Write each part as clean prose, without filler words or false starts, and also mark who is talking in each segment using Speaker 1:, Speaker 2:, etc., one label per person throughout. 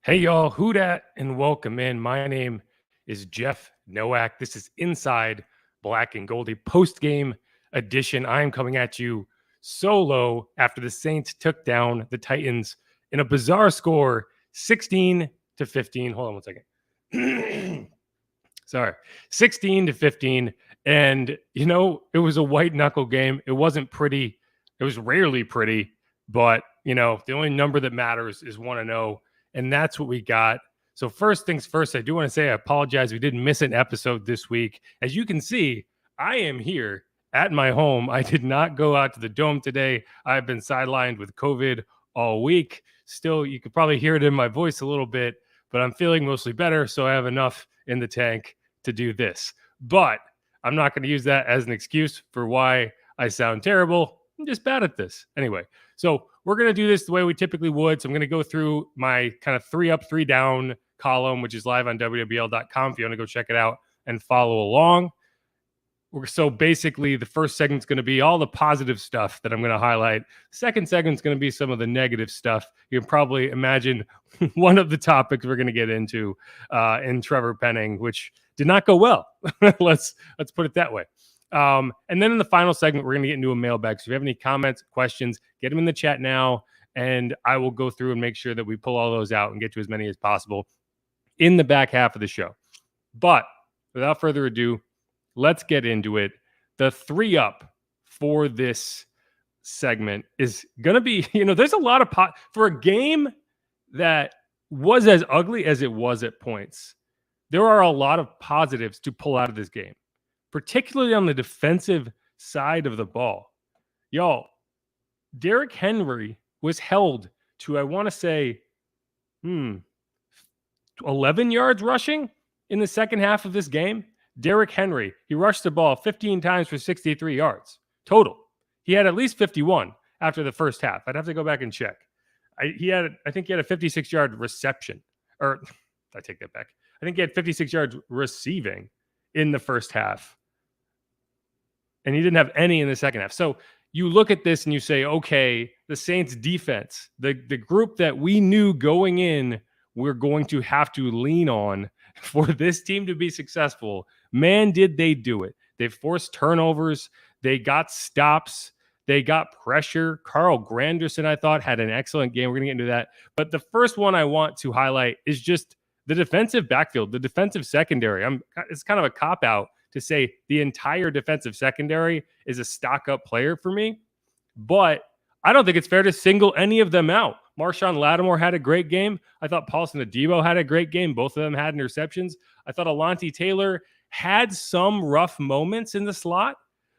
Speaker 1: Hey y'all, who dat and welcome in. My name is Jeff Nowak. This is Inside Black and Goldie post-game edition. I am coming at you solo after the Saints took down the Titans in a bizarre score, 16-15. Hold on one second. Sorry, 16-15. And, it was a white knuckle game. It wasn't pretty. It was rarely pretty, but, the only number that matters is 1-0. And that's what we got. So first things first, I do want to say I apologize. We didn't miss an episode this week. As you can see, I am here at my home. I did not go out to the dome today. I've been sidelined with COVID all week. Still, you could probably hear it in my voice a little bit, but I'm feeling mostly better. So I have enough in the tank to do this. But I'm not going to use that as an excuse for why I sound terrible. I'm just bad at this. Anyway, so we're going to do this the way we typically would. So I'm going to go through my kind of 3 up, 3 down column, which is live on WWL.com if you want to go check it out and follow along. So basically, the first segment's going to be all the positive stuff that I'm going to highlight. Second segment's going to be some of the negative stuff. You can probably imagine one of the topics we're going to get into in Trevor Penning, which did not go well. Let's put it that way. And then in the final segment, we're going to get into a mailbag. So if you have any comments, questions, get them in the chat now, and I will go through and make sure that we pull all those out and get to as many as possible in the back half of the show. But without further ado, let's get into it. The 3 up for this segment is going to be, there's a lot of for a game that was as ugly as it was at points. There are a lot of positives to pull out of this game, particularly on the defensive side of the ball. Y'all, Derrick Henry was held to, I want to say, 11 yards rushing in the second half of this game. Derrick Henry, he rushed the ball 15 times for 63 yards total. He had at least 51 after the first half. I'd have to go back and check. I think he had a 56-yard reception. Or, I take that back. I think he had 56 yards receiving in the first half. And he didn't have any in the second half. So you look at this and you say, okay, the Saints defense, the group that we knew going in, we're going to have to lean on for this team to be successful. Man, did they do it. They forced turnovers. They got stops. They got pressure. Carl Granderson, I thought, had an excellent game. We're going to get into that. But the first one I want to highlight is just the defensive backfield, the defensive secondary. It's kind of a cop-out to say the entire defensive secondary is a stock-up player for me. But I don't think it's fair to single any of them out. Marshawn Lattimore had a great game. I thought Paulson Adebo had a great game. Both of them had interceptions. I thought Alontae Taylor had some rough moments in the slot,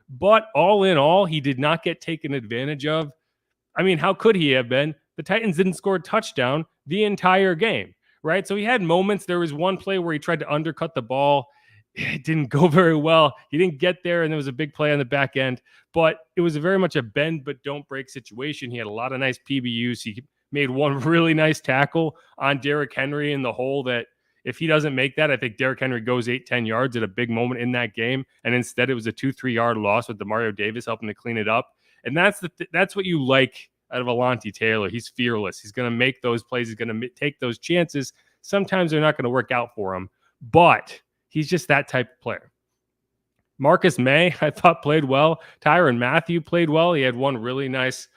Speaker 1: but all in all, he did not get taken advantage of. I mean, how could he have been? The Titans didn't score a touchdown the entire game, right? So he had moments. There was one play where he tried to undercut the ball. It didn't go very well. He didn't get there, and there was a big play on the back end. But it was very much a bend but don't break situation. He had a lot of nice PBUs. He made one really nice tackle on Derrick Henry in the hole that if he doesn't make that, I think Derrick Henry goes 8-10 yards at a big moment in that game. And instead, it was a 2-3 yard loss with Demario Davis helping to clean it up. And that's what you like out of Alontae Taylor. He's fearless. He's going to make those plays. He's going to take those chances. Sometimes they're not going to work out for him, but he's just that type of player. Marcus May, I thought, played well. Tyrann Mathieu played well. He had one really nice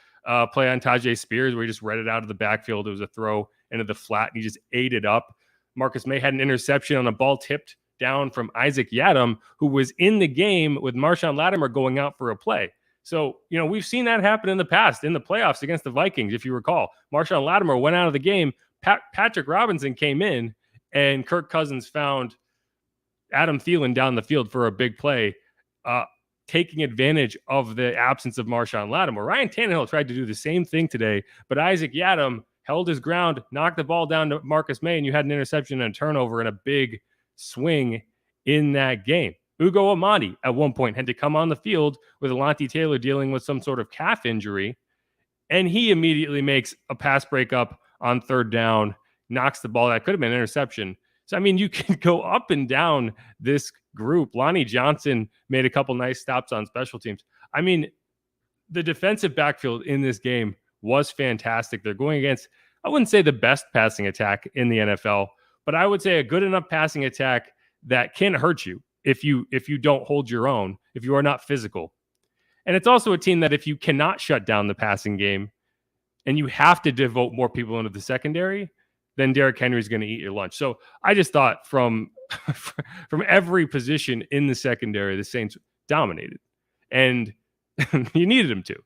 Speaker 1: play on Tajay Spears where he just read it out of the backfield. It was a throw into the flat, and he just ate it up. Marcus May had an interception on a ball tipped down from Isaac Yiadom, who was in the game with Marshawn Lattimore going out for a play. So, we've seen that happen in the past in the playoffs against the Vikings, if you recall. Marshawn Lattimore went out of the game. Patrick Robinson came in, and Kirk Cousins found Adam Thielen down the field for a big play, taking advantage of the absence of Marshawn Lattimore. Ryan Tannehill tried to do the same thing today, but Isaac Yiadom held his ground, knocked the ball down to Marcus May, and you had an interception and a turnover and a big swing in that game. Ugo Amadi at one point had to come on the field with Alontae Taylor dealing with some sort of calf injury, and he immediately makes a pass breakup on third down, knocks the ball. That could have been an interception. So, I mean, you can go up and down this group. Lonnie Johnson made a couple nice stops on special teams. I mean, the defensive backfield in this game was fantastic. They're going against I wouldn't say the best passing attack in the NFL, but I would say a good enough passing attack that can hurt you if you don't hold your own, if you are not physical. And it's also a team that if you cannot shut down the passing game and you have to devote more people into the secondary, then Derrick Henry is going to eat your lunch. So I just thought from every position in the secondary, the Saints dominated, and you needed him to.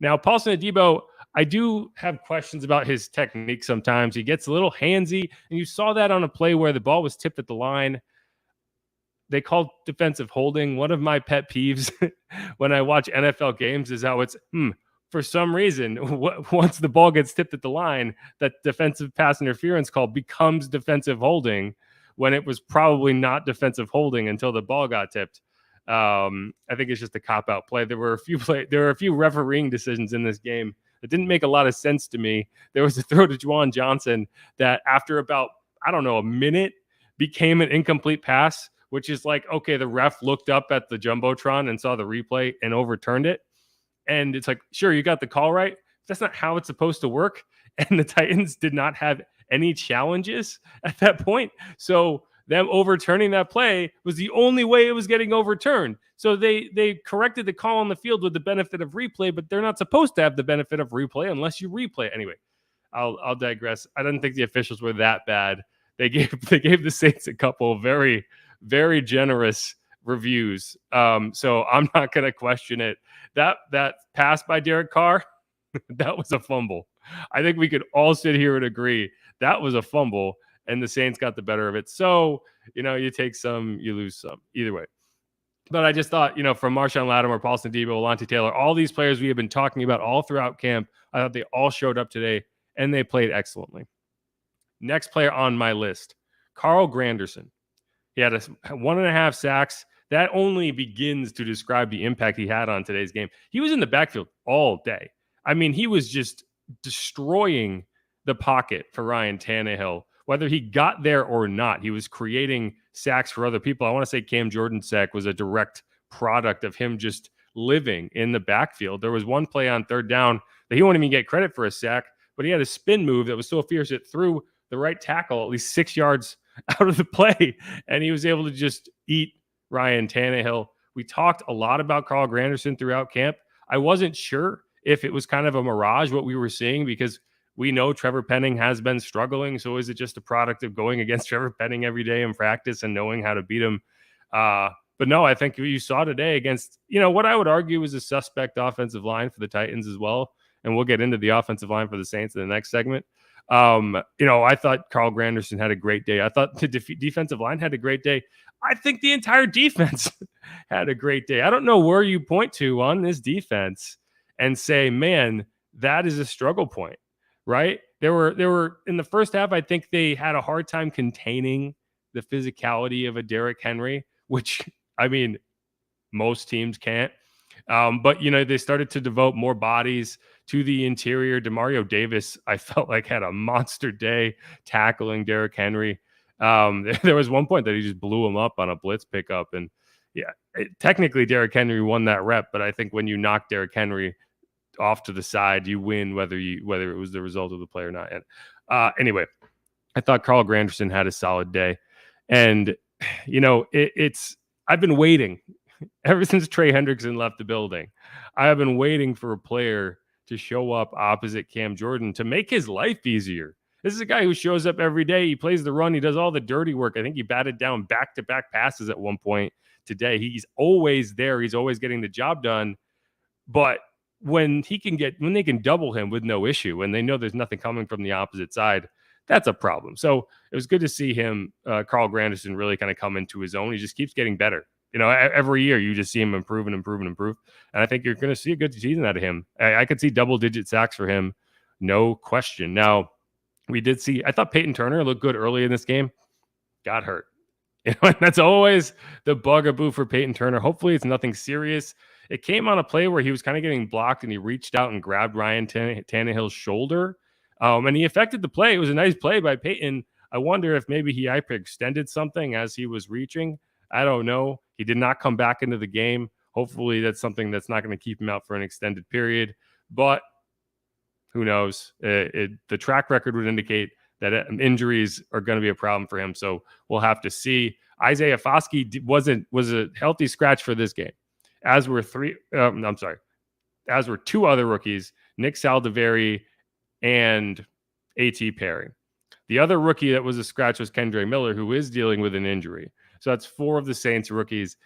Speaker 1: Now, Paulson Adebo, I do have questions about his technique sometimes. He gets a little handsy, and you saw that on a play where the ball was tipped at the line. They called defensive holding. One of my pet peeves when I watch NFL games is how it's, for some reason, once the ball gets tipped at the line, that defensive pass interference call becomes defensive holding when it was probably not defensive holding until the ball got tipped. I think it's just a cop-out play. There were a few refereeing decisions in this game that didn't make a lot of sense to me. There was a throw to Juwan Johnson that after about, a minute became an incomplete pass, which is like, okay, the ref looked up at the Jumbotron and saw the replay and overturned it. And it's like, sure, you got the call right. That's not how it's supposed to work. And the Titans did not have any challenges at that point. So them overturning that play was the only way it was getting overturned. So they corrected the call on the field with the benefit of replay, but they're not supposed to have the benefit of replay unless you replay. Anyway, I'll digress. I didn't think the officials were that bad. They gave the Saints a couple of very, very generous reviews. So I'm not going to question it. That pass by Derek Carr, that was a fumble. I think we could all sit here and agree that was a fumble, and the Saints got the better of it. So, you take some, you lose some. Either way. But I just thought, from Marshawn Lattimore, Paulson Adebo, Alontae Taylor, all these players we have been talking about all throughout camp, I thought they all showed up today, and they played excellently. Next player on my list, Carl Granderson. He had 1.5 sacks. That only begins to describe the impact he had on today's game. He was in the backfield all day. I mean, he was just destroying the pocket for Ryan Tannehill. Whether he got there or not, he was creating sacks for other people. I want to say Cam Jordan's sack was a direct product of him just living in the backfield. There was one play on third down that he won't even get credit for a sack, but he had a spin move that was so fierce it threw the right tackle at least 6 yards out of the play, and he was able to just eat Ryan Tannehill. We talked a lot about Carl Granderson throughout camp. I wasn't sure if it was kind of a mirage what we were seeing because we know Trevor Penning has been struggling. So is it just a product of going against Trevor Penning every day in practice and knowing how to beat him? But no, I think you saw today against, what I would argue was a suspect offensive line for the Titans as well. And we'll get into the offensive line for the Saints in the next segment. I thought Carl Granderson had a great day. I thought the defensive line had a great day. I think the entire defense had a great day. I don't know where you point to on this defense and say, man, that is a struggle point, right? There were in the first half, I think they had a hard time containing the physicality of a Derrick Henry, which, I mean, most teams can't. But, they started to devote more bodies to the interior. Demario Davis, I felt like, had a monster day tackling Derrick Henry. There was one point that he just blew him up on a blitz pickup. And, technically Derrick Henry won that rep. But I think when you knock Derrick Henry off to the side, you win whether it was the result of the play or not. And anyway, I thought Carl Granderson had a solid day. And, I've been waiting ever since Trey Hendrickson left the building. I have been waiting for a player to show up opposite Cam Jordan to make his life easier. This is a guy who shows up every day. He plays the run. He does all the dirty work. I think he batted down back-to-back passes at one point today. He's always there. He's always getting the job done. But when they can double him with no issue and they know there's nothing coming from the opposite side, that's a problem. So it was good to see him, Carl Granderson, really kind of come into his own. He just keeps getting better. Every year you just see him improve. And I think you're going to see a good season out of him. I could see double-digit sacks for him, no question. Now, I thought Peyton Turner looked good early in this game, got hurt. And that's always the bugaboo for Peyton Turner. Hopefully it's nothing serious. It came on a play where he was kind of getting blocked and he reached out and grabbed Ryan Tannehill's shoulder. And he affected the play. It was a nice play by Peyton. I wonder if maybe he hyperextended something as he was reaching. I don't know. He did not come back into the game. Hopefully that's something that's not going to keep him out for an extended period. But Who knows? The track record would indicate that injuries are going to be a problem for him. So we'll have to see. Isaiah Foskey was a healthy scratch for this game, as were as were two other rookies, Nick Saldiveri and A.T. Perry. The other rookie that was a scratch was Kendre Miller, who is dealing with an injury. So that's four of the Saints rookies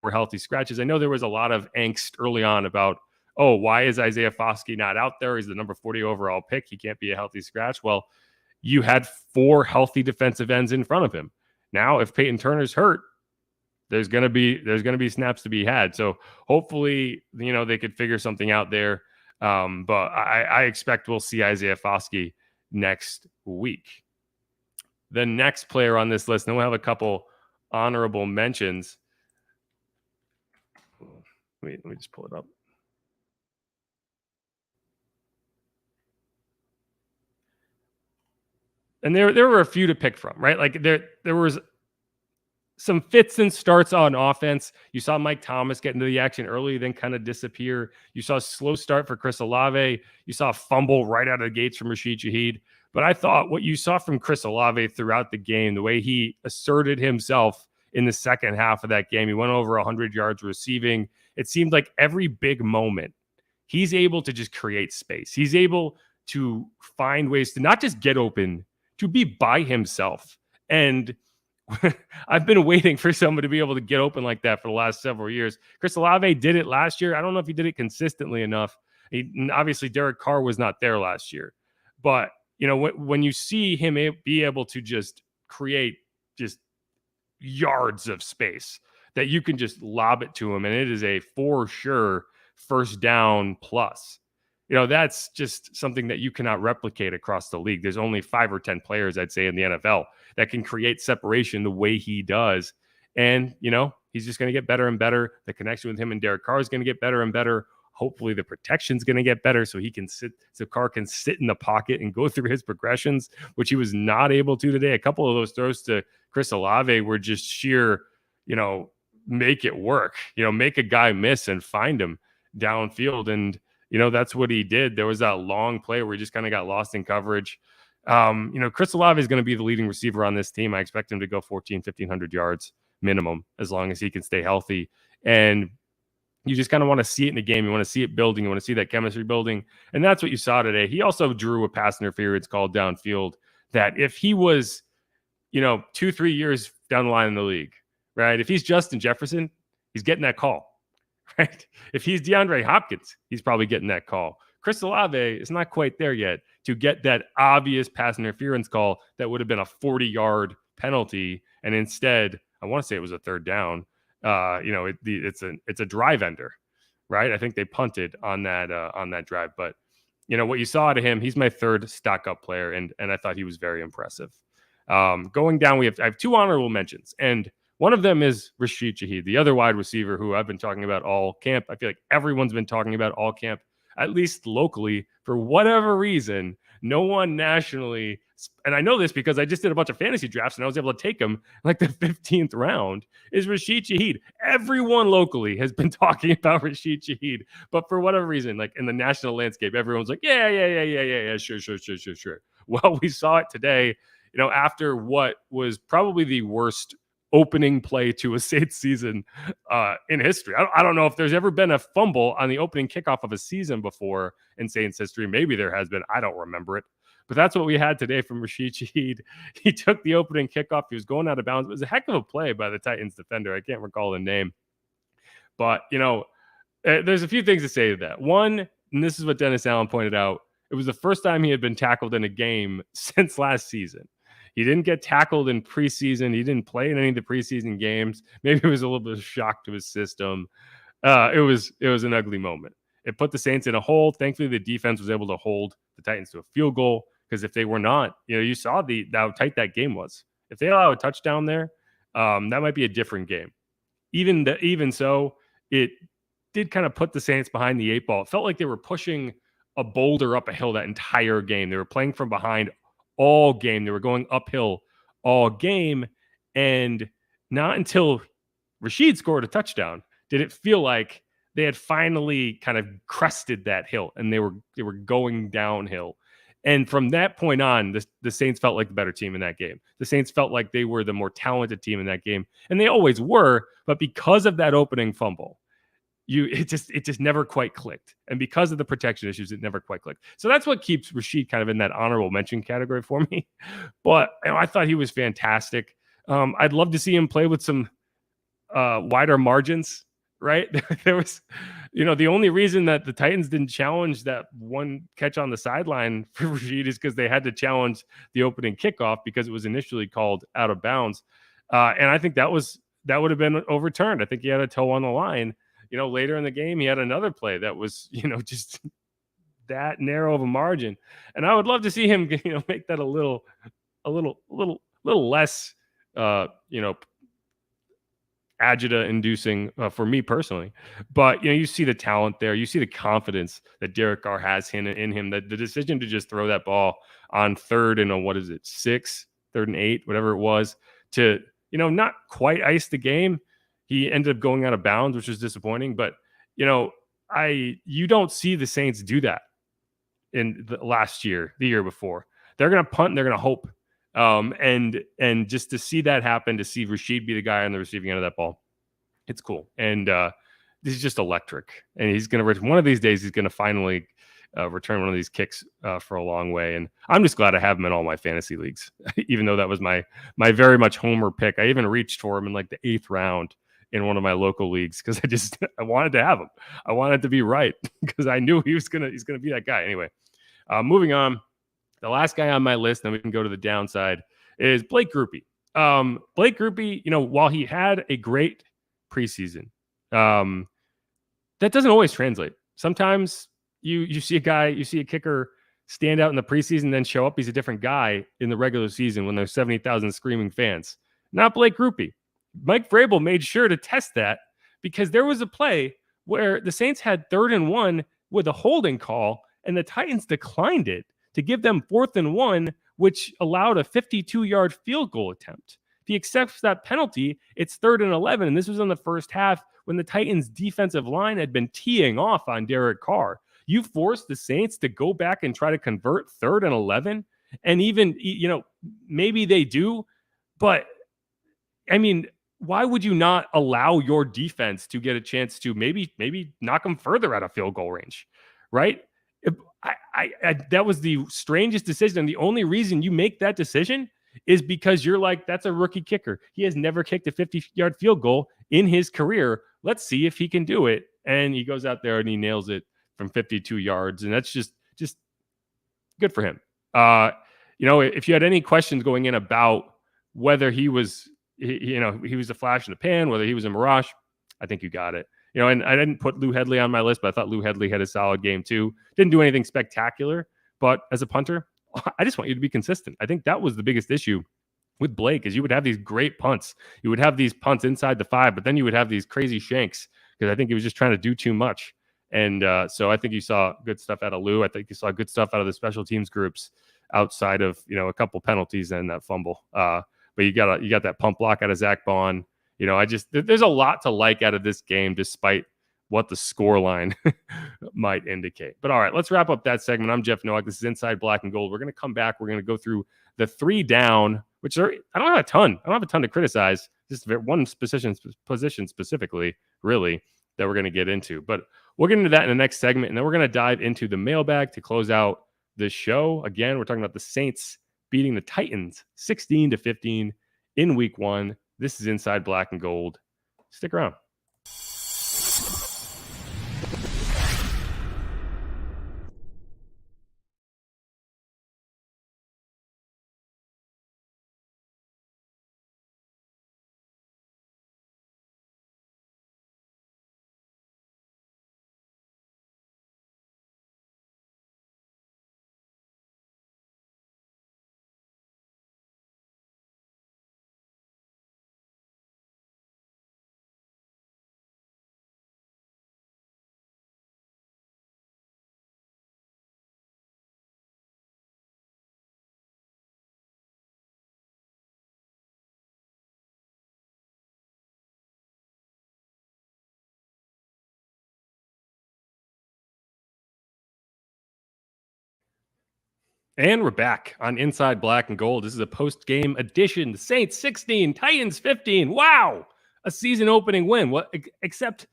Speaker 1: were healthy scratches. I know there was a lot of angst early on about, oh, why is Isaiah Foskey not out there? He's the number 40 overall pick. He can't be a healthy scratch. Well, you had four healthy defensive ends in front of him. Now, if Peyton Turner's hurt, there's going to be snaps to be had. So hopefully, they could figure something out there. But I expect we'll see Isaiah Foskey next week. The next player on this list, then we'll have a couple honorable mentions. Let me just pull it up. And there were a few to pick from, right? Like there was some fits and starts on offense. You saw Mike Thomas get into the action early, then kind of disappear. You saw a slow start for Chris Olave. You saw a fumble right out of the gates from Rashid Shaheed. But I thought what you saw from Chris Olave throughout the game, the way he asserted himself in the second half of that game, he went over 100 yards receiving. It seemed like every big moment, he's able to just create space. He's able to find ways to not just get open, to be by himself. And I've been waiting for someone to be able to get open like that for the last several years. Chris Olave did it last year. I don't know if he did it consistently enough. Obviously, Derek Carr was not there last year. But, when you see him be able to just create just yards of space that you can just lob it to him, and it is a for sure first down plus. That's just something that you cannot replicate across the league. There's only 5 or 10 players, I'd say, in the NFL that can create separation the way he does. And, he's just going to get better and better. The connection with him and Derek Carr is going to get better and better. Hopefully the protection's going to get better so Carr can sit in the pocket and go through his progressions, which he was not able to today. A couple of those throws to Chris Olave were just sheer, make it work, make a guy miss and find him downfield. And, that's what he did. There was that long play where he just kind of got lost in coverage. Chris Olave is going to be the leading receiver on this team. I expect him to go 1,500 yards minimum as long as he can stay healthy. And you just kind of want to see it in the game. You want to see it building. You want to see that chemistry building. And that's what you saw today. He also drew a pass interference call downfield that if he was, 2-3 years down the line in the league, right? If he's Justin Jefferson, he's getting that call. Right? If he's DeAndre Hopkins, he's probably getting that call. Chris Olave is not quite there yet to get that obvious pass interference call that would have been a 40-yard penalty, and instead, I want to say it was a third down. It's a drive ender, right? I think they punted on that drive. But what you saw out of him, he's my third stock up player, and I thought he was very impressive. Going down, I have two honorable mentions, and one of them is Rashid Shaheed, the other wide receiver who I've been talking about all camp. I feel like everyone's been talking about all camp, at least locally, for whatever reason. No one nationally, and I know this because I just did a bunch of fantasy drafts and I was able to take him like the 15th round, is Rashid Shaheed. Everyone locally has been talking about Rashid Shaheed, but for whatever reason, like in the national landscape, everyone's like, yeah, sure. Well, we saw it today, after what was probably the worst opening play to a Saints season in history. I don't know if there's ever been a fumble on the opening kickoff of a season before in Saints history. Maybe there has been. I don't remember it. But that's what we had today from Rashid Shaheed. He took the opening kickoff. He was going out of bounds. It was a heck of a play by the Titans defender. I can't recall the name. But, there's a few things to say to that. One, and this is what Dennis Allen pointed out, it was the first time he had been tackled in a game since last season. He didn't get tackled in preseason. He didn't play in any of the preseason games. Maybe it was a little bit of shock to his system. It was an ugly moment. It put the Saints in a hole. Thankfully, the defense was able to hold the Titans to a field goal, because if they were not, you saw how tight that game was. If they allow a touchdown there, that might be a different game. Even so, it did kind of put the Saints behind the 8 ball. It felt like they were pushing a boulder up a hill that entire game. They were playing from behind all game. They were going uphill all game. And not until Rashid scored a touchdown did it feel like they had finally kind of crested that hill, and they were going downhill. And from that point on, the Saints felt like the better team in that game. The Saints felt like they were the more talented team in that game, and they always were. But because of that opening fumble, it just never quite clicked. And because of the protection issues, it never quite clicked. So that's what keeps Rashid kind of in that honorable mention category for me. But I thought he was fantastic. I'd love to see him play with some wider margins, right? There was, the only reason that the Titans didn't challenge that one catch on the sideline for Rashid is because they had to challenge the opening kickoff because it was initially called out of bounds. And I think that would have been overturned. I think he had a toe on the line. Later in the game, he had another play that was, just that narrow of a margin. And I would love to see him, make that a little less, agita inducing for me personally. But you see the talent there, you see the confidence that Derek Carr has in him, that the decision to just throw that ball on third and third and 8, whatever it was, to not quite ice the game. He ended up going out of bounds, which was disappointing. But you don't see the Saints do that in the year before. They're going to punt and they're going to hope. And just to see that happen, to see Rashid be the guy on the receiving end of that ball, it's cool. And this is just electric. And he's going to, one of these days, he's going to finally return one of these kicks for a long way. And I'm just glad I have him in all my fantasy leagues, even though that was my very much homer pick. I even reached for him in like the 8th round in one of my local leagues because I wanted to have him. I wanted to be right because I knew he's gonna be that guy. Anyway, moving on. The last guy on my list, then we can go to the downside, is Blake Grupe. Blake Grupe, while he had a great preseason, that doesn't always translate. Sometimes you see a kicker stand out in the preseason, then show up. He's a different guy in the regular season when there's 70,000 screaming fans. Not Blake Grupe. Mike Vrabel made sure to test that because there was a play where the Saints had 3rd and 1 with a holding call, and the Titans declined it to give them 4th and 1, which allowed a 52-yard field goal attempt. If he accepts that penalty, it's 3rd and 11, and this was in the first half when the Titans' defensive line had been teeing off on Derek Carr. You forced the Saints to go back and try to convert 3rd and 11, and even, maybe they do, but, I mean, why would you not allow your defense to get a chance to maybe knock them further out of field goal range, right? That was the strangest decision. And the only reason you make that decision is because you're like, that's a rookie kicker. He has never kicked a 50-yard field goal in his career. Let's see if he can do it. And he goes out there and he nails it from 52 yards. And that's just good for him. If you had any questions going in about whether he was a flash in the pan, whether he was a mirage, I think you got it. And I didn't put Lou Hedley on my list, but I thought Lou Hedley had a solid game too. Didn't do anything spectacular, but as a punter, I just want you to be consistent. I think that was the biggest issue with Blake is you would have these great punts. You would have these punts inside the 5, but then you would have these crazy shanks because I think he was just trying to do too much. And so I think you saw good stuff out of Lou. I think you saw good stuff out of the special teams groups outside of, a couple penalties and that fumble. But you got that pump block out of Zach Bond. There's a lot to like out of this game, despite what the scoreline might indicate. But all right, let's wrap up that segment. I'm Jeff Nowak. This is Inside Black and Gold. We're going to come back. We're going to go through the 3 down, which I don't have a ton. I don't have a ton to criticize. Just one position specifically, really, that we're going to get into. But we'll get into that in the next segment, and then we're going to dive into the mailbag to close out the show. Again, we're talking about the Saints beating the Titans 16-15 in Week 1. This is Inside Black and Gold. Stick around. And we're back on Inside Black and Gold. This is a post-game edition. The Saints 16, Titans 15. Wow, a season-opening win. What? Except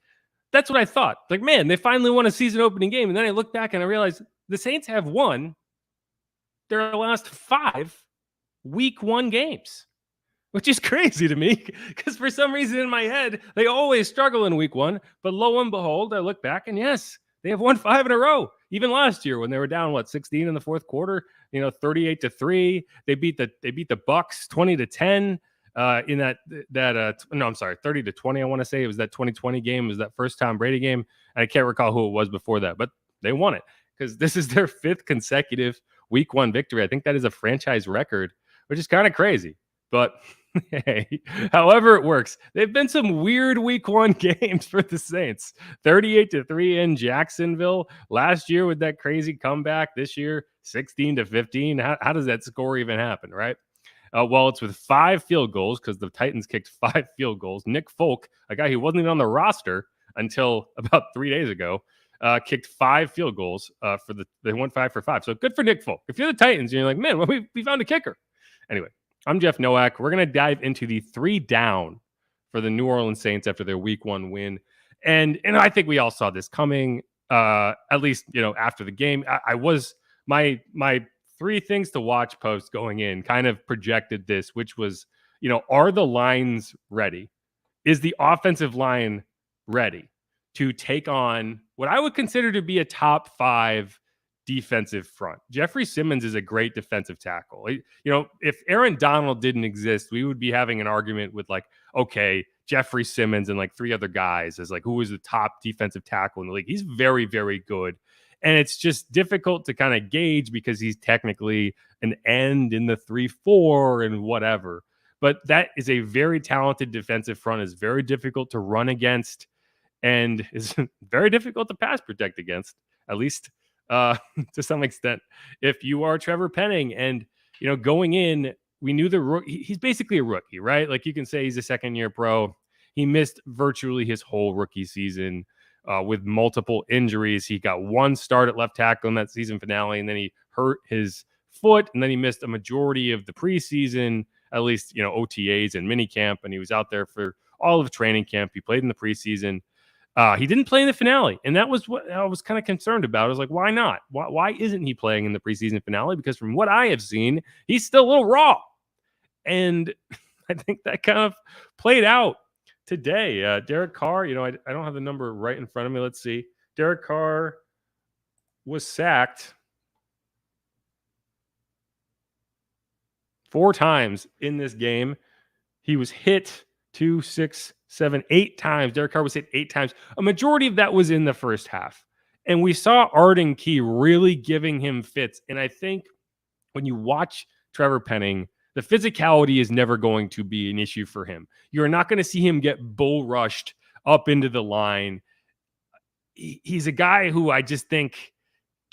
Speaker 1: that's what I thought. Like, man, they finally won a season-opening game. And then I look back and I realized the Saints have won their last 5 Week 1 games, which is crazy to me because for some reason in my head they always struggle in Week 1. But lo and behold, I look back and yes, they have won 5 in a row. Even last year when they were down 16 in the fourth quarter, 38-3. They beat the Bucks 20-10 in that 30-20. I want to say it was that 2020 game. It was that first Tom Brady game. And I can't recall who it was before that, but they won it because this is their 5th consecutive Week 1 victory. I think that is a franchise record, which is kind of crazy. But hey, however it works, they've been some weird Week 1 games for the Saints. 38-3 in Jacksonville last year with that crazy comeback. This year, 16-15. How does that score even happen, right? Well, it's with 5 field goals because the Titans kicked 5 field goals. Nick Folk, a guy who wasn't even on the roster until about 3 days ago, kicked 5 field goals they went 5 for 5. So good for Nick Folk. If you're the Titans, you're like, man, well, we found a kicker. Anyway, I'm Jeff Nowak. We're going to dive into the 3 down for the New Orleans Saints after their Week 1 win. And I think we all saw this coming, at least, after the game. I was my 3 things to watch post going in kind of projected this, which was, are the lines ready? Is the offensive line ready to take on what I would consider to be a top 5 defensive front? Jeffrey Simmons is a great defensive tackle. If Aaron Donald didn't exist, we would be having an argument with okay, Jeffrey Simmons and 3 other guys as who is the top defensive tackle in the league. He's very, very good. And it's just difficult to kind of gauge because he's technically an end in the 3-4 and whatever. But that is a very talented defensive front. Is very difficult to run against and is very difficult to pass protect against, at least to some extent, if you are Trevor Penning. And, going in, we knew he's basically a rookie, right? You can say he's a second-year pro. He missed virtually his whole rookie season with multiple injuries. He got 1 start at left tackle in that season finale, and then he hurt his foot, and then he missed a majority of the preseason, at least, OTAs and minicamp, and he was out there for all of training camp. He played in the preseason. He didn't play in the finale, and that was what I was kind of concerned about. I was like, why not? Why isn't he playing in the preseason finale? Because from what I have seen, he's still a little raw. And I think that kind of played out today. Derek Carr, I don't have the number right in front of me. Let's see. Derek Carr was sacked 4 times in this game. He was hit 2, 6, 7, 8 times. Derek Carr was hit 8 times. A majority of that was in the first half. And we saw Arden Key really giving him fits. And I think when you watch Trevor Penning, the physicality is never going to be an issue for him. You're not going to see him get bull rushed up into the line. He's a guy who I just think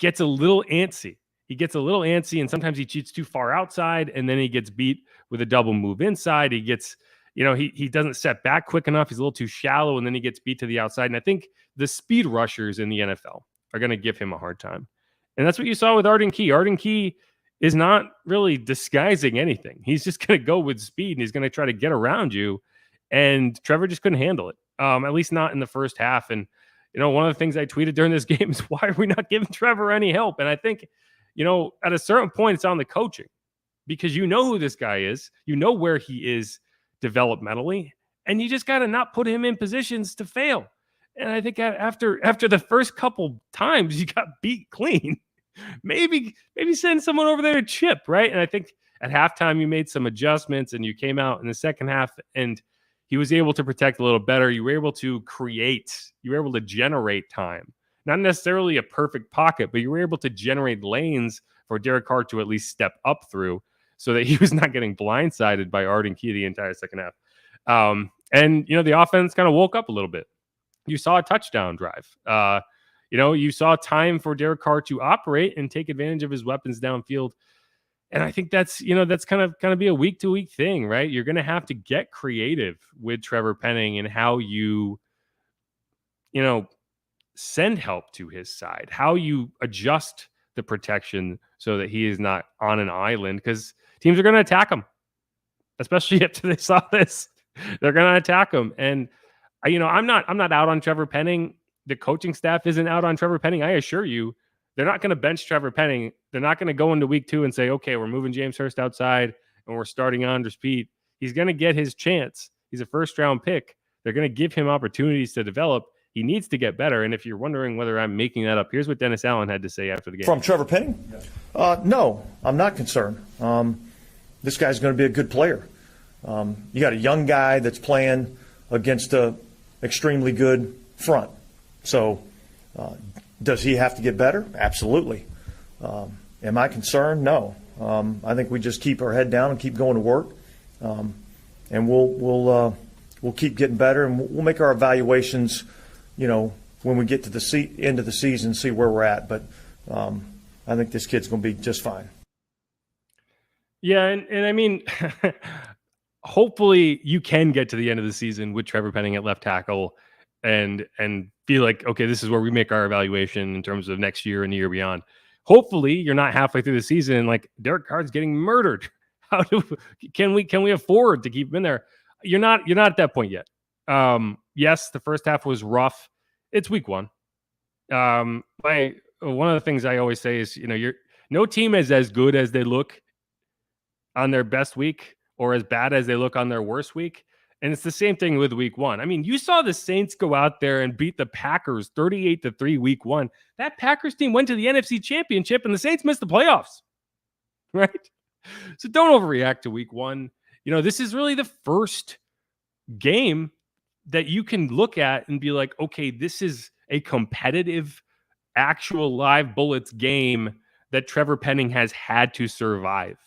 Speaker 1: gets a little antsy. He gets a little antsy, and sometimes he cheats too far outside, and then he gets beat with a double move inside. He gets, he doesn't set back quick enough. He's a little too shallow, and then he gets beat to the outside. And I think the speed rushers in the NFL are going to give him a hard time. And that's what you saw with Arden Key. Arden Key is not really disguising anything. He's just going to go with speed, and he's going to try to get around you. And Trevor just couldn't handle it, at least not in the first half. And, one of the things I tweeted during this game is, why are we not giving Trevor any help? And I think, at a certain point, it's on the coaching, because who this guy is, where he is developmentally, and you just got to not put him in positions to fail. And I think after the first couple times you got beat clean, maybe send someone over there to chip, right? And I think at halftime you made some adjustments and you came out in the second half and he was able to protect a little better. You were able to generate time. Not necessarily a perfect pocket, but you were able to generate lanes for Derek Carr to at least step up through so that he was not getting blindsided by Arden Key the entire second half. And the offense kind of woke up a little bit. You saw a touchdown drive. You saw time for Derek Carr to operate and take advantage of his weapons downfield. And I think that's kind of be a week to week thing, right? You're going to have to get creative with Trevor Penning and how you send help to his side, how you adjust the protection so that he is not on an island, because teams are going to attack him, especially after they saw this. They're going to attack him. And I'm not out on Trevor Penning. The coaching staff isn't out on Trevor Penning. I assure you, they're not going to bench Trevor Penning. They're not going to go into week 2 and say, okay, we're moving James Hurst outside and we're starting Andres Pete. He's going to get his chance. He's a first-round pick. They're going to give him opportunities to develop. He needs to get better. And if you're wondering whether I'm making that up, here's what Dennis Allen had to say after the game.
Speaker 2: From Trevor Penning? No, I'm not concerned. This guy's going to be a good player. You got a young guy that's playing against a extremely good front. So does he have to get better? Absolutely. Am I concerned? No. I think we just keep our head down and keep going to work, and we'll keep getting better, and we'll make our evaluations, when we get to the end of the season, see where we're at. But I think this kid's going to be just fine.
Speaker 1: Yeah, and I mean, hopefully you can get to the end of the season with Trevor Penning at left tackle and feel like, okay, this is where we make our evaluation in terms of next year and the year beyond. Hopefully you're not halfway through the season and like Derek Carr's getting murdered. Can we afford to keep him in there? You're not at that point yet. Yes, the first half was rough. It's week 1. One of the things I always say is, no team is as good as they look on their best week or as bad as they look on their worst week. And it's the same thing with week 1. I mean, you saw the Saints go out there and beat the Packers 38-3 week 1. That Packers team went to the NFC Championship and the Saints missed the playoffs, right? So don't overreact to week 1. This is really the first game that you can look at and be like, okay, this is a competitive, actual live bullets game that Trevor Penning has had to survive.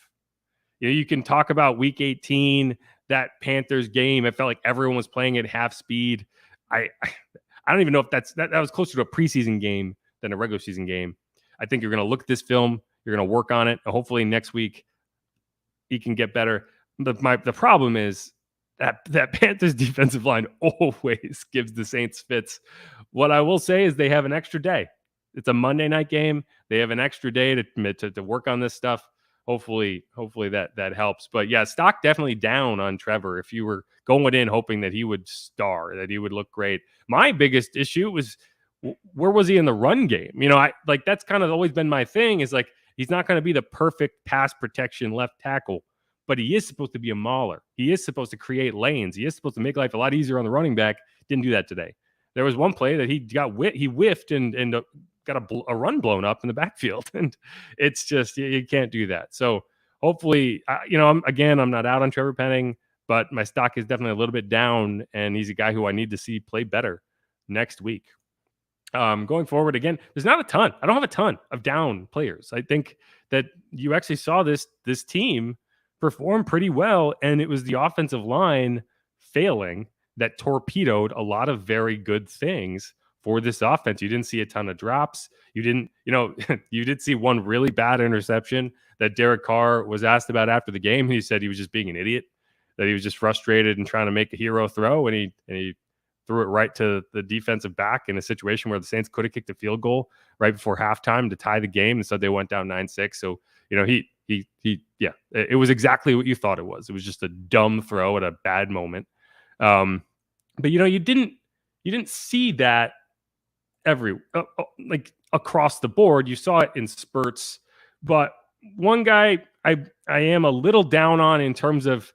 Speaker 1: You can talk about week 18, that Panthers game. It felt like everyone was playing at half speed. I don't even know if that was closer to a preseason game than a regular season game. I think you're going to look at this film. You're going to work on it. And hopefully next week he can get better. The problem is that Panthers defensive line always gives the Saints fits. What I will say is they have an extra day. It's a Monday night game. They have an extra day to work on this stuff. Hopefully that helps. But yeah, stock definitely down on Trevor. If you were going in hoping that he would star, that he would look great. My biggest issue was, where was he in the run game? That's kind of always been my thing, is like, he's not going to be the perfect pass protection left tackle, but he is supposed to be a mauler. He is supposed to create lanes. He is supposed to make life a lot easier on the running back. Didn't do that today. There was one play that he whiffed and got a run blown up in the backfield, and it's just, you can't do that. So hopefully, I'm not out on Trevor Penning, but my stock is definitely a little bit down, and he's a guy who I need to see play better next week. Going forward, again, there's not a ton. I don't have a ton of down players. I think that you actually saw this team perform pretty well, and it was the offensive line failing that torpedoed a lot of very good things for this offense. You didn't see a ton of drops. You didn't, you did see one really bad interception that Derek Carr was asked about after the game. He said he was just being an idiot, that he was just frustrated and trying to make a hero throw, and he threw it right to the defensive back in a situation where the Saints could have kicked a field goal right before halftime to tie the game. And so they went down 9-6. So, it was exactly what you thought it was. It was just a dumb throw at a bad moment. But you didn't see that like across the board. You saw it in spurts, but one guy I am a little down on in terms of,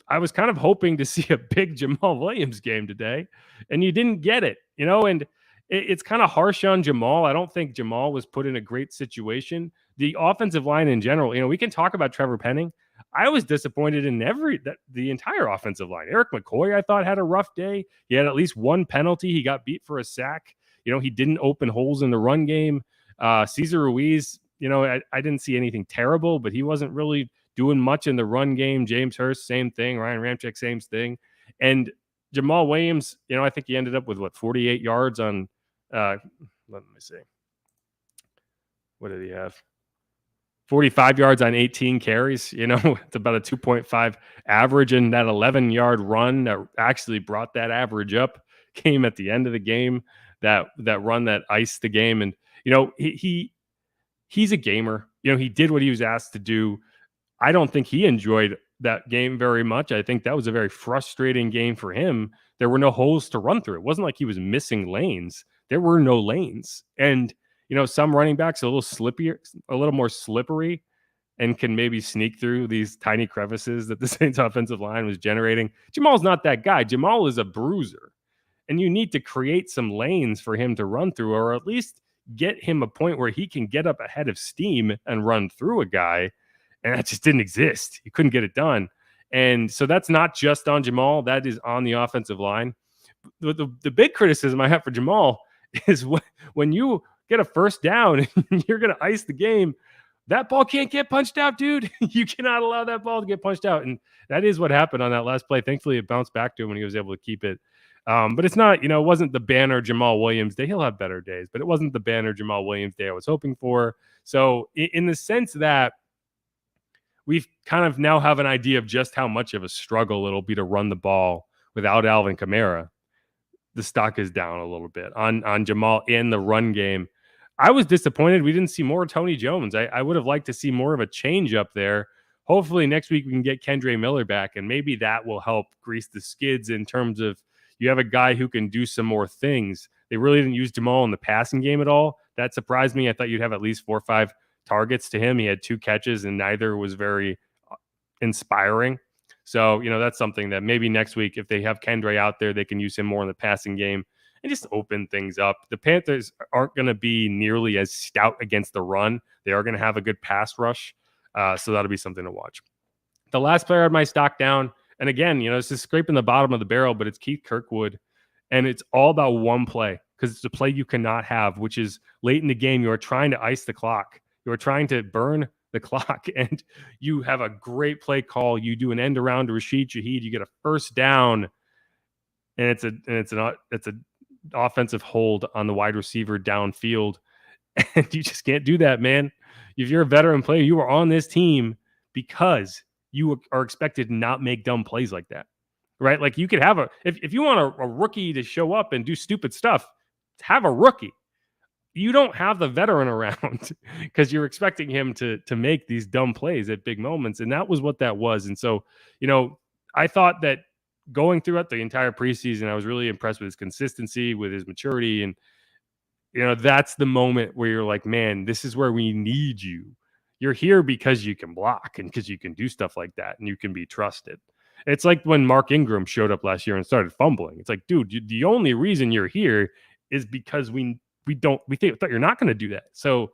Speaker 1: I was kind of hoping to see a big Jamal Williams game today, and you didn't get it, and it's kind of harsh on Jamal. I don't think Jamal was put in a great situation. The offensive line in general, we can talk about Trevor Penning. I was disappointed in the entire offensive line. Eric McCoy, I thought, had a rough day. He had at least one penalty. He got beat for a sack. He didn't open holes in the run game. Cesar Ruiz, I didn't see anything terrible, but he wasn't really doing much in the run game. James Hurst, same thing. Ryan Ramczyk, same thing. And Jamal Williams, I think he ended up with 48 yards on, let me see. What did he have? 45 yards on 18 carries. It's about a 2.5 average, and that 11-yard run that actually brought that average up came at the end of the game. That run that iced the game. And, he he's a gamer. He did what he was asked to do. I don't think he enjoyed that game very much. I think that was a very frustrating game for him. There were no holes to run through. It wasn't like he was missing lanes. There were no lanes. And, some running backs a little slippier, a little more slippery, and can maybe sneak through these tiny crevices that the Saints offensive line was generating. Jamal's not that guy. Jamal is a bruiser. And you need to create some lanes for him to run through, or at least get him a point where he can get up ahead of steam and run through a guy. And that just didn't exist. You couldn't get it done. And so that's not just on Jamal. That is on the offensive line. The big criticism I have for Jamal is when you get a first down and you're going to ice the game, that ball can't get punched out, dude. You cannot allow that ball to get punched out. And that is what happened on that last play. Thankfully, it bounced back to him when he was able to keep it. But it's not, it wasn't the banner Jamal Williams day. He'll have better days, but it wasn't the banner Jamal Williams day I was hoping for. So in the sense that we've kind of now have an idea of just how much of a struggle it'll be to run the ball without Alvin Kamara, the stock is down a little bit on Jamal in the run game. I was disappointed we didn't see more Tony Jones. I would have liked to see more of a change up there. Hopefully next week we can get Kendre Miller back, and maybe that will help grease the skids in terms of you have a guy who can do some more things. They really didn't use Jamal in the passing game at all. That surprised me. I thought you'd have at least 4 or 5 targets to him. He had 2 catches, and neither was very inspiring. So, that's something that maybe next week, if they have Kendre out there, they can use him more in the passing game and just open things up. The Panthers aren't going to be nearly as stout against the run. They are going to have a good pass rush. So that'll be something to watch. The last player I had my stock down, and again, it's just scraping the bottom of the barrel, but it's Keith Kirkwood. And it's all about one play, because it's a play you cannot have, which is late in the game. You are trying to ice the clock. You are trying to burn the clock, and you have a great play call. You do an end around to Rashid Shaheed. You get a first down, and it's an offensive hold on the wide receiver downfield, and you just can't do that, man. If you're a veteran player, you are on this team because you are expected to not make dumb plays like that, right? Like you could have if you want a rookie to show up and do stupid stuff, have a rookie. You don't have the veteran around because you're expecting him to make these dumb plays at big moments. And that was what that was. And so, I thought that going throughout the entire preseason, I was really impressed with his consistency, with his maturity. And, that's the moment where you're like, man, this is where we need you. You're here because you can block and because you can do stuff like that and you can be trusted. It's like when Mark Ingram showed up last year and started fumbling. It's like, dude, the only reason you're here is because we thought you're not going to do that. So,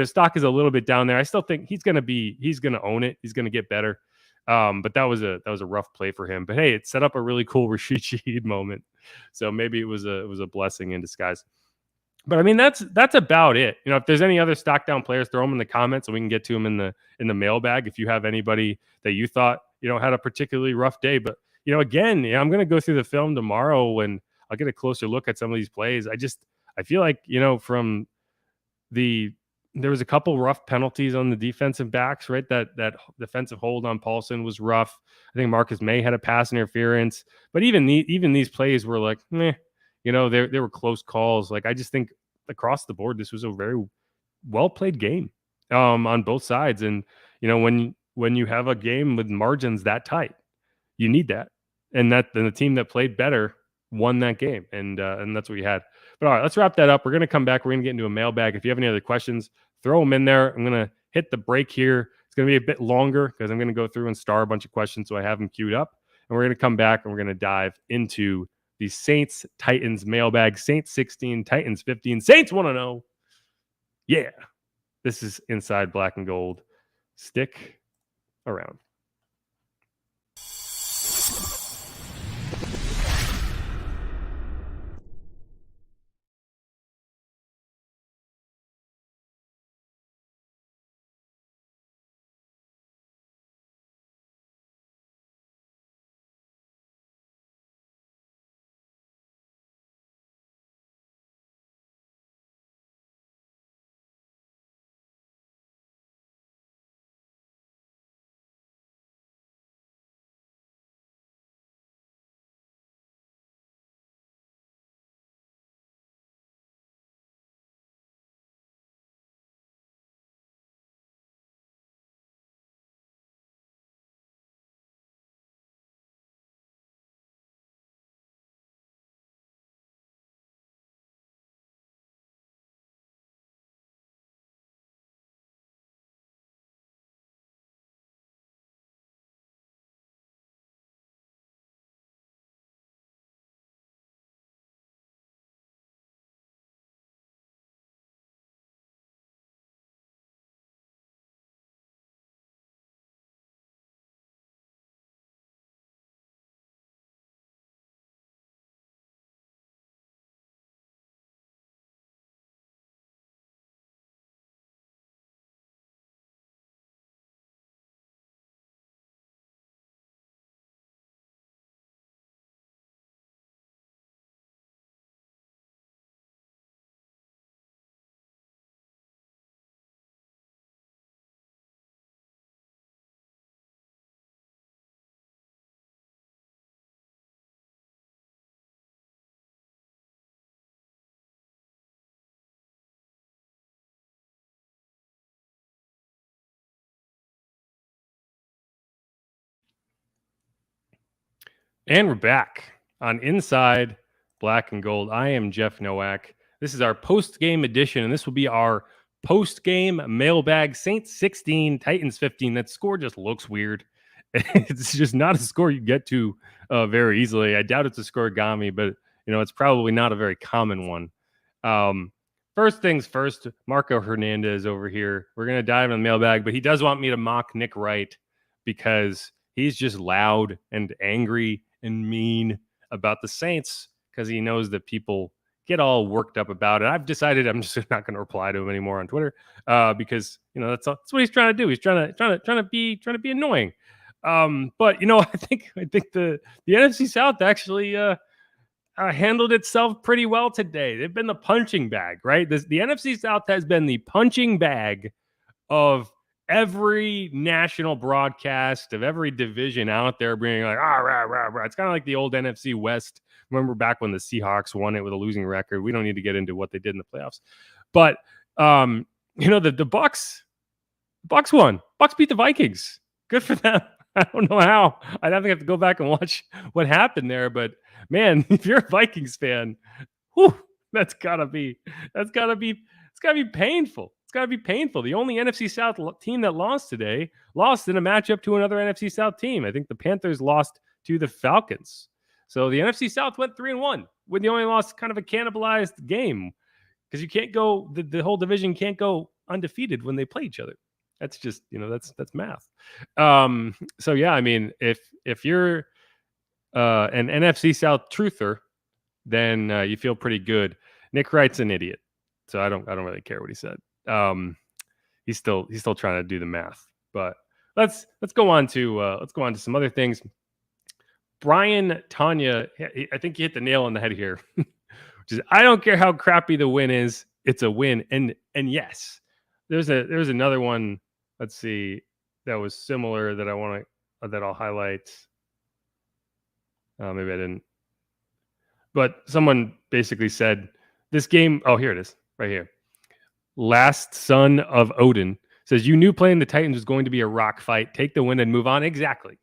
Speaker 1: stock is a little bit down there. I still think he's going to own it. He's going to get better. But that was a rough play for him. But hey, it set up a really cool Rashid Shaheed moment. So maybe it was a blessing in disguise. But I mean, that's about it. If there's any other stock down players, throw them in the comments and we can get to them in the mailbag. If you have anybody that you thought, had a particularly rough day. But, again, I'm going to go through the film tomorrow and I'll get a closer look at some of these plays. I feel like, there was a couple rough penalties on the defensive backs, right? That defensive hold on Paulson was rough. I think Marcus May had a pass interference, but even these plays were like, meh, they were close calls. Like, I just think across the board, this was a very well played game on both sides. And, when you have a game with margins that tight, you need that. And the team that played better won that game. And that's what we had. But all right, let's wrap that up. We're going to come back. We're going to get into a mailbag. If you have any other questions, throw them in there. I'm going to hit the break here. It's going to be a bit longer because I'm going to go through and star a bunch of questions. So I have them queued up. And we're going to come back and we're going to dive into the Saints Titans mailbag. Saints 16, Titans 15. Saints 1-0. Yeah. This is Inside Black and Gold. Stick around. And we're back on Inside Black and Gold. I am Jeff Nowak. This is our post-game edition, and this will be our post-game mailbag. Saints 16, Titans 15. That score just looks weird. It's just not a score you get to very easily. I doubt it's a scoregami, but it's probably not a very common one. First things first, Marco Hernandez over here. We're going to dive in the mailbag, but he does want me to mock Nick Wright because he's just loud and angry and mean about the Saints because he knows that people get all worked up about it. I've decided I'm just not going to reply to him anymore on Twitter because that's what he's trying to do. He's trying to be annoying. But I think the NFC South actually handled itself pretty well today. They've been the punching bag, right? The NFC South has been the punching bag of every national broadcast, of every division out there being like, rah, rah, rah. It's kind of like the old NFC West. Remember back when the Seahawks won it with a losing record? We don't need to get into what they did in the playoffs. But, the Bucks won. Bucks beat the Vikings. Good for them. I don't know how. I'd have to go back and watch what happened there. But, man, if you're a Vikings fan, it's gotta be painful. It's got to be painful. The only NFC South team that lost today lost in a matchup to another NFC South team. I think the Panthers lost to the Falcons. So the NFC South went 3-1 when they only lost kind of a cannibalized game because you can't go, the whole division can't go undefeated when they play each other. That's just, that's math. So yeah, I mean, if you're an NFC South truther, then you feel pretty good. Nick Wright's an idiot. So I don't really care what he said. He's still trying to do the math, but let's go on to some other things. Brian Tanya, I think you hit the nail on the head here, which is I don't care how crappy the win is, it's a win. And yes, there's another one. Let's see, that was similar that I'll highlight. Maybe I didn't, but someone basically said this game. Oh, here it is, right here. Last son of Odin says, you knew playing the Titans was going to be a rock fight. Take the win and move on. Exactly.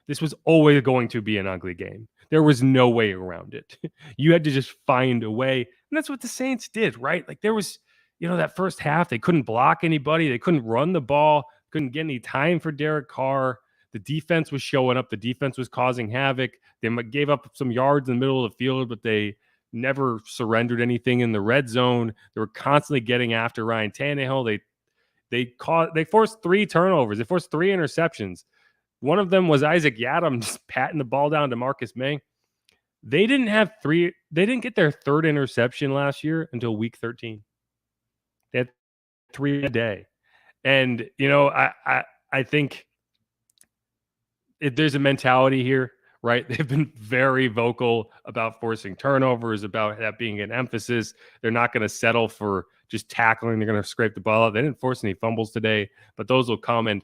Speaker 1: This was always going to be an ugly game. There was no way around it. You had to just find a way. And that's what the Saints did, right? Like there was, that first half, they couldn't block anybody. They couldn't run the ball, couldn't get any time for Derek Carr. The defense was showing up. The defense was causing havoc. They gave up some yards in the middle of the field, but they never surrendered anything in the red zone. They were constantly getting after Ryan Tannehill. They forced 3 turnovers. They forced 3 interceptions. One of them was Isaac Yiadom just patting the ball down to Marcus May. They didn't get their 3rd interception last year until week 13. They had 3 a day. And, I think there's a mentality here, right? They've been very vocal about forcing turnovers, about that being an emphasis. They're not going to settle for just tackling. They're going to scrape the ball out. They didn't force any fumbles today, but those will come. And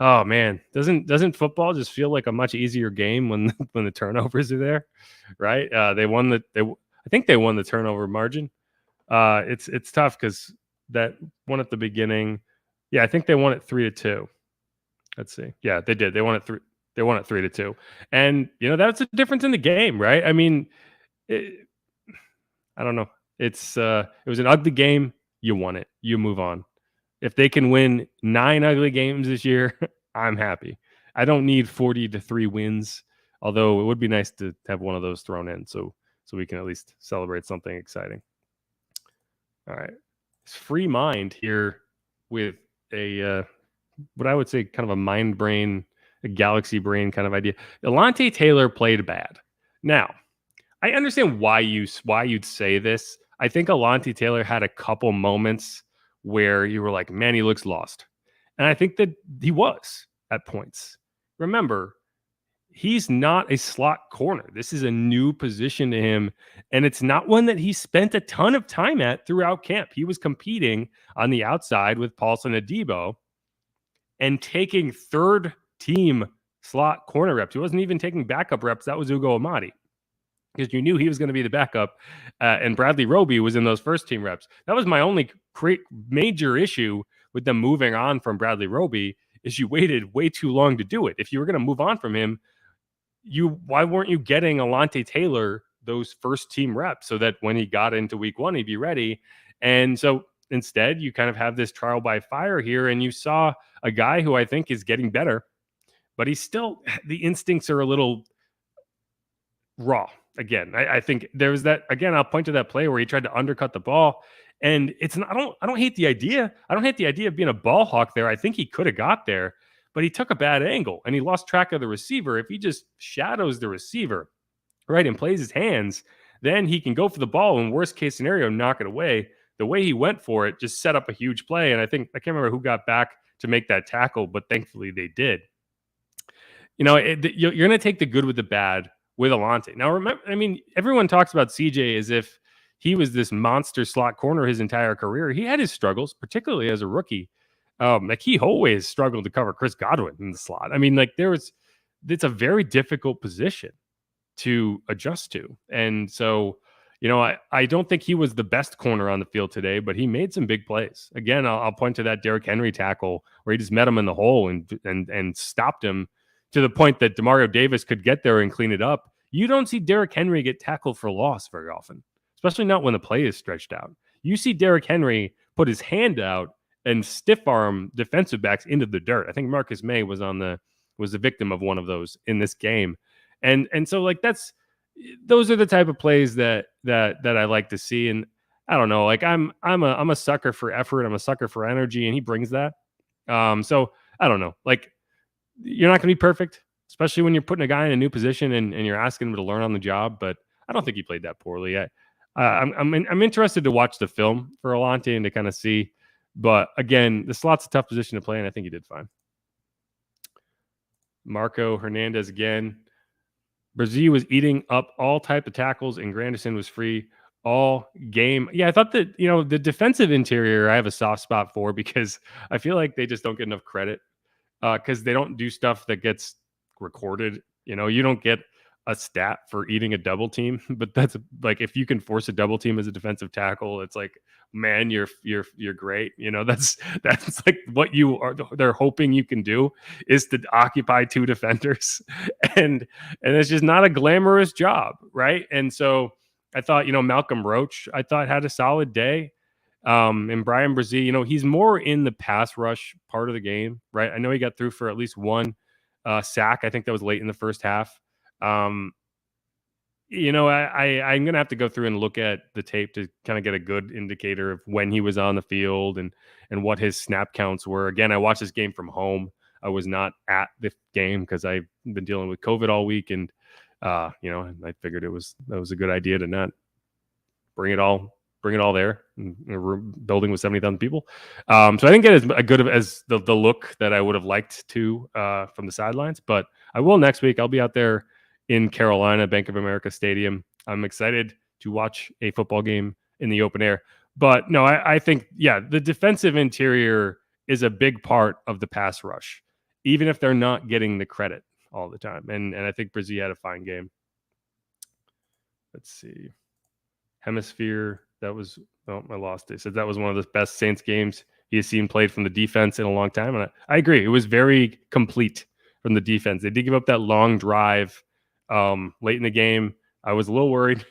Speaker 1: oh man, doesn't football just feel like a much easier game when the turnovers are there, right? I think they won the turnover margin. It's tough because that one at the beginning. Yeah, I think they won it 3-2. Let's see. Yeah, they did. They won it 3-2. And, that's a difference in the game, right? I mean, I don't know. It was an ugly game. You won it. You move on. If they can win 9 ugly games this year, I'm happy. I don't need 40-3 wins, although it would be nice to have one of those thrown in so we can at least celebrate something exciting. All right. It's free mind here with a what I would say kind of a mind brain, a galaxy brain kind of idea. Alontae Taylor played bad. Now, I understand why you'd say this. I think Alontae Taylor had a couple moments where you were like, man, he looks lost. And I think that he was at points. Remember, he's not a slot corner. This is a new position to him. And it's not one that he spent a ton of time at throughout camp. He was competing on the outside with Paulson Adebo and taking 3rd team slot corner reps. He wasn't even taking backup reps. That was Ugo Amadi because you knew he was going to be the backup. And Bradley Roby was in those 1st team reps. That was my only major issue with them moving on from Bradley Roby is you waited way too long to do it. If you were going to move on from him, why weren't you getting Alontae Taylor those first team reps so that when he got into week 1, he'd be ready? And so instead, you kind of have this trial by fire here, and you saw a guy who I think is getting better, but he's still, the instincts are a little raw. Again, I think there was that, again, I'll point to that play where he tried to undercut the ball. And it's not, I don't hate the idea. I don't hate the idea of being a ball hawk there. I think he could have got there, but he took a bad angle and he lost track of the receiver. If he just shadows the receiver, right, and plays his hands, then he can go for the ball and worst case scenario, knock it away. The way he went for it just set up a huge play. And I can't remember who got back to make that tackle, but thankfully they did. You're going to take the good with the bad with Alontae. Now, remember, everyone talks about CJ as if he was this monster slot corner his entire career. He had his struggles, particularly as a rookie. He always struggled to cover Chris Godwin in the slot. It's a very difficult position to adjust to. And so, I don't think he was the best corner on the field today, but he made some big plays. Again, I'll point to that Derrick Henry tackle where he just met him in the hole and stopped him to the point that Demario Davis could get there and clean it up. You don't see Derrick Henry get tackled for loss very often, especially not when the play is stretched out. You see Derrick Henry put his hand out and stiff arm defensive backs into the dirt. I think Marcus May was the victim of one of those in this game. And so those are the type of plays that I like to see. And I don't know, I'm a sucker for effort. I'm a sucker for energy, and he brings that. So I don't know, you're not going to be perfect, especially when you're putting a guy in a new position and you're asking him to learn on the job. But I don't think he played that poorly. I'm interested to watch the film for Alontae and to kind of see. But again, the slot's a tough position to play, and I think he did fine. Marco Hernandez again. Brzee was eating up all type of tackles, and Granderson was free all game. Yeah, I thought that, the defensive interior I have a soft spot for, because I feel like they just don't get enough credit. Because they don't do stuff that gets recorded. You don't get a stat for eating a double team, but that's if you can force a double team as a defensive tackle, it's man, you're great. That's what they're hoping you can do is to occupy 2 defenders, and it's just not a glamorous job, right? And so I thought, Malcolm Roach, I thought had a solid day. And Brian Brzee, he's more in the pass rush part of the game, right? I know he got through for at least one sack. I think that was late in the first half. I'm going to have to go through and look at the tape to kind of get a good indicator of when he was on the field and what his snap counts were. Again, I watched this game from home. I was not at the game because I've been dealing with COVID all week. And, I figured that was a good idea to not bring it all there in a building with 70,000 people. So I didn't get as good as the look that I would have liked to from the sidelines, but I will next week. I'll be out there in Carolina, Bank of America Stadium. I'm excited to watch a football game in the open air. But no, I think, the defensive interior is a big part of the pass rush, even if they're not getting the credit all the time. And I think Brzee had a fine game. Let's see. Hemisphere. I lost it. Said that was one of the best Saints games he has seen played from the defense in a long time. And I agree. It was very complete from the defense. They did give up that long drive late in the game. I was a little worried,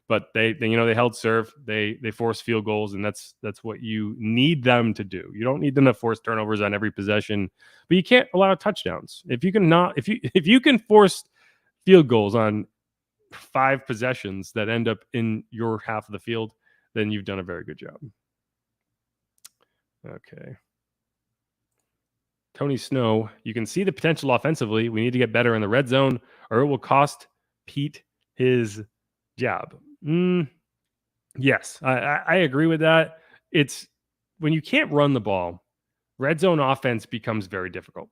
Speaker 1: but they held serve. They forced field goals, and that's what you need them to do. You don't need them to force turnovers on every possession, but you can't allow touchdowns. If you can force field goals on 5 possessions that end up in your half of the field, then you've done a very good job. Okay. Tony Snow, you can see the potential offensively. We need to get better in the red zone, or it will cost Pete his job. Yes, I agree with that. It's when you can't run the ball, red zone offense becomes very difficult,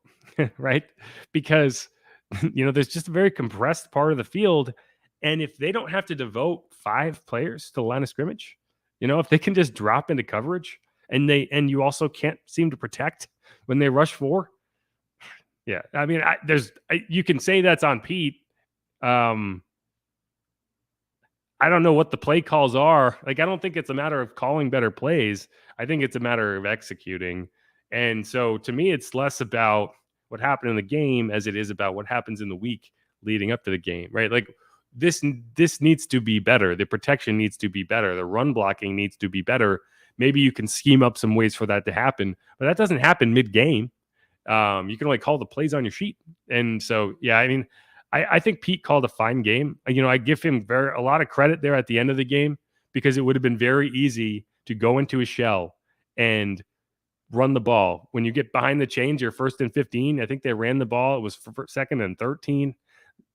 Speaker 1: right? Because, there's just a very compressed part of the field. And if they don't have to devote 5 players to the line of scrimmage, if they can just drop into coverage and you also can't seem to protect when they rush 4. Yeah. You can say that's on Pete. I don't know what the play calls are. I don't think it's a matter of calling better plays. I think it's a matter of executing. And so to me, it's less about what happened in the game as it is about what happens in the week leading up to the game, right? Like this needs to be better. The protection needs to be better. The run blocking needs to be better. Maybe you can scheme up some ways for that to happen, but that doesn't happen mid-game. You can only call the plays on your sheet. And so, yeah, I mean, I think Pete called a fine game. I give him a lot of credit there at the end of the game, because it would have been very easy to go into a shell and run the ball. When you get behind the chains, you're 1st and 15. I think they ran the ball. It was for 2nd and 13.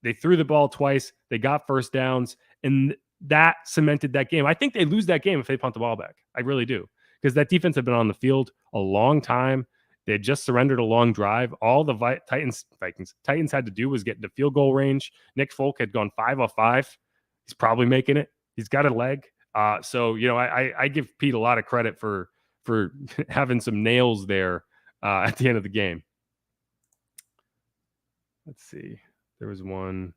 Speaker 1: They threw the ball twice. They got first downs, and that cemented that game. I think they lose that game if they punt the ball back. I really do, because that defense had been on the field a long time. They had just surrendered a long drive. All the Titans had to do was get into field goal range. Nick Folk had gone 5 of 5. He's probably making it. He's got a leg. So I give Pete a lot of credit for having some nails there at the end of the game. Let's see. There was one.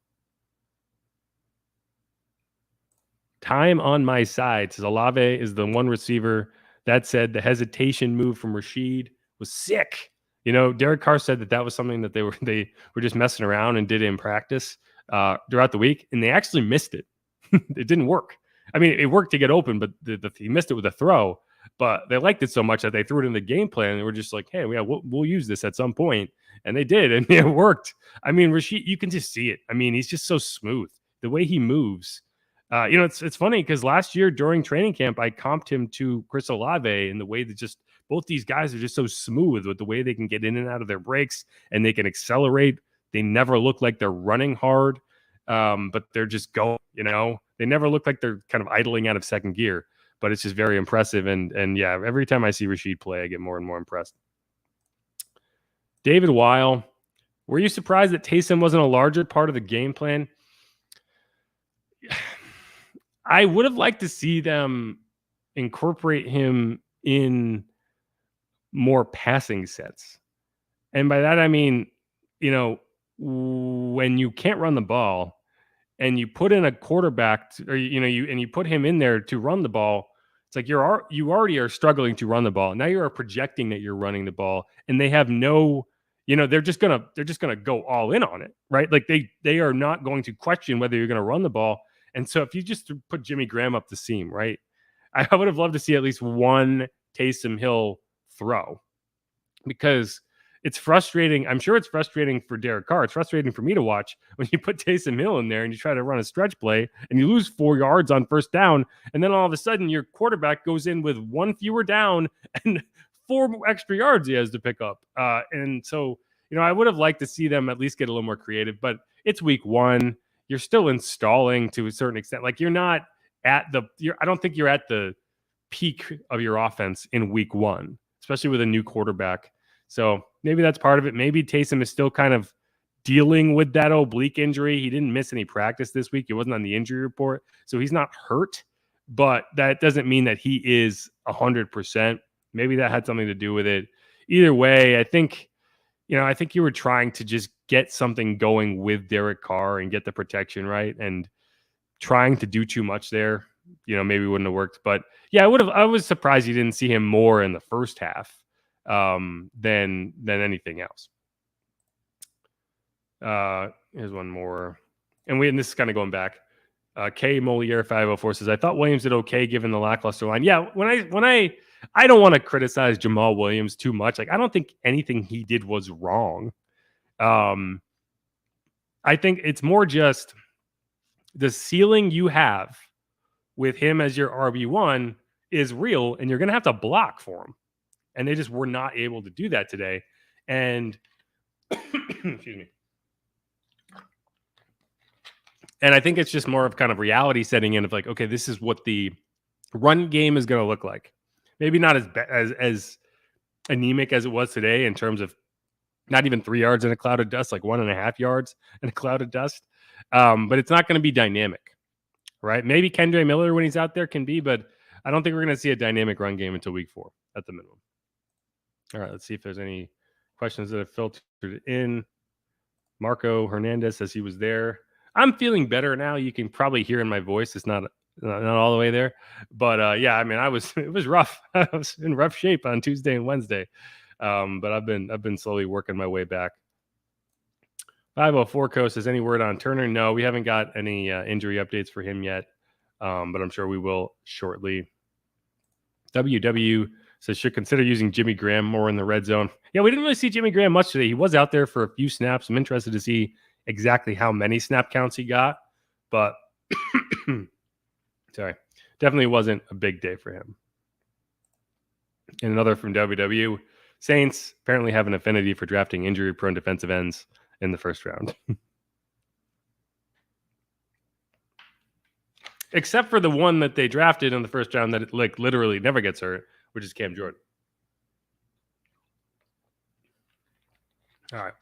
Speaker 1: Time on my side says Olave is the one receiver. That said, the hesitation move from Rashid was sick. Derek Carr said that was something that they were just messing around and did in practice throughout the week, and they actually missed it. It didn't work. I mean, it worked to get open, but he missed it with a throw. But they liked it so much that they threw it in the game plan, and they were just like, "Hey, yeah, we'll use this at some point," and they did, and it worked. I mean, Rashid, you can just see it. I mean, he's just so smooth. The way he moves. It's funny because last year during training camp, I comped him to Chris Olave in the way that just both these guys are just so smooth with the way they can get in and out of their breaks, and they can accelerate. They never look like they're running hard, but they're just going. They never look like they're kind of idling out of second gear. But it's just very impressive. And yeah, every time I see Rashid play, I get more and more impressed. David Weil, were you surprised that Taysom wasn't a larger part of the game plan? I would have liked to see them incorporate him in more passing sets. And by that, I mean, when you can't run the ball and you put in a quarterback you put him in there to run the ball, it's like you already are struggling to run the ball. Now you are projecting that you're running the ball, and they have no, they're just gonna go all in on it, right? Like they are not going to question whether you're going to run the ball. And so if you just put Jimmy Graham up the seam, right? I would have loved to see at least one Taysom Hill throw, because it's frustrating. I'm sure it's frustrating for Derek Carr. It's frustrating for me to watch when you put Taysom Hill in there and you try to run a stretch play and you lose 4 yards on first down. And then all of a sudden your quarterback goes in with 1 fewer down and 4 extra yards he has to pick up. And so, I would have liked to see them at least get a little more creative, but it's week 1. You're still installing to a certain extent. Like I don't think you're at the peak of your offense in week 1, especially with a new quarterback. So maybe that's part of it. Maybe Taysom is still kind of dealing with that oblique injury. He didn't miss any practice this week. He wasn't on the injury report, so he's not hurt. But that doesn't mean that he is 100%. Maybe that had something to do with it. Either way, I think you were trying to just get something going with Derek Carr and get the protection right, and trying to do too much there, maybe wouldn't have worked. But yeah, I was surprised you didn't see him more in the first half than anything else. Here's one more, and this is kind of going back. K Moliere 504 says, I thought Williams did okay given the lackluster line. Yeah, when I don't want to criticize Jamal Williams too much. Like, I don't think anything he did was wrong. I think it's more just the ceiling you have with him as your RB1 is real, and you're going to have to block for him. And they just were not able to do that today. And excuse me. And I think it's just more of kind of reality setting in of like, okay, this is what the run game is going to look like. Maybe not as anemic as it was today in terms of not even 3 yards in a cloud of dust, like 1.5 yards in a cloud of dust. But it's not going to be dynamic, right? Maybe Kendre Miller when he's out there can be, but I don't think we're going to see a dynamic run game until week 4 at the minimum. All right, let's see if there's any questions that have filtered in. Marco Hernandez says he was there. I'm feeling better now. You can probably hear in my voice. It's not all the way there, but yeah, I mean, it was rough. I was in rough shape on Tuesday and Wednesday, but I've been slowly working my way back. 504 Coast says, any word on Turner? No, we haven't got any injury updates for him yet, but I'm sure we will shortly. WW says, should consider using Jimmy Graham more in the red zone. Yeah, we didn't really see Jimmy Graham much today. He was out there for a few snaps. I'm interested to see exactly how many snap counts he got, but sorry, definitely wasn't a big day for him. And another from WW, Saints apparently have an affinity for drafting injury-prone defensive ends in the first round. Except for the one that they drafted in the first round that like literally never gets hurt, which is Cam Jordan. All right.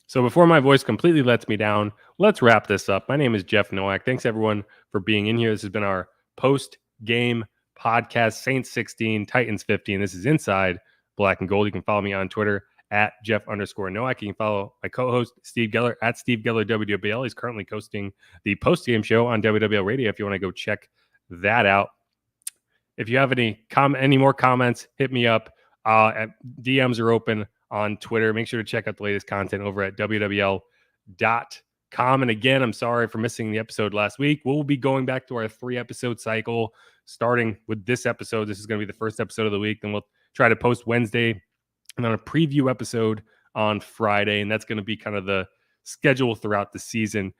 Speaker 1: So before my voice completely lets me down, let's wrap this up. My name is Jeff Nowak. Thanks everyone for being in here. This has been our post-game podcast, Saints 16, Titans 15. This is Inside Black and Gold. You can follow me on Twitter at Jeff_Nowak. You can follow my co-host Steve Geller at Steve Geller WWL. He's currently hosting the post-game show on WWL Radio if you want to go check that out. If you have any more comments, hit me up. DMs are open on Twitter. Make sure to check out the latest content over at WWL.com. And again, I'm sorry for missing the episode last week. We'll be going back to our 3-episode cycle, starting with this episode. This is going to be the first episode of the week. Then we'll try to post Wednesday and then a preview episode on Friday. And that's going to be kind of the schedule throughout the season.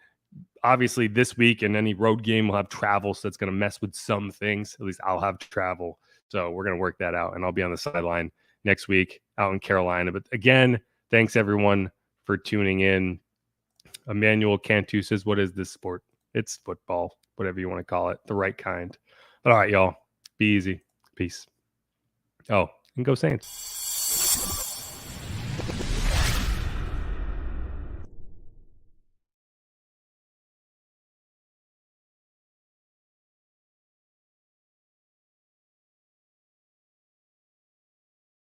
Speaker 1: Obviously, this week and any road game will have travel, so that's going to mess with some things. At least I'll have travel. So we're going to work that out, and I'll be on the sideline next week out in Carolina. But again, thanks everyone for tuning in. Emmanuel Cantu says, what is this sport? It's football, whatever you want to call it, the right kind. All right, y'all. Be easy. Peace. Oh, and go Saints.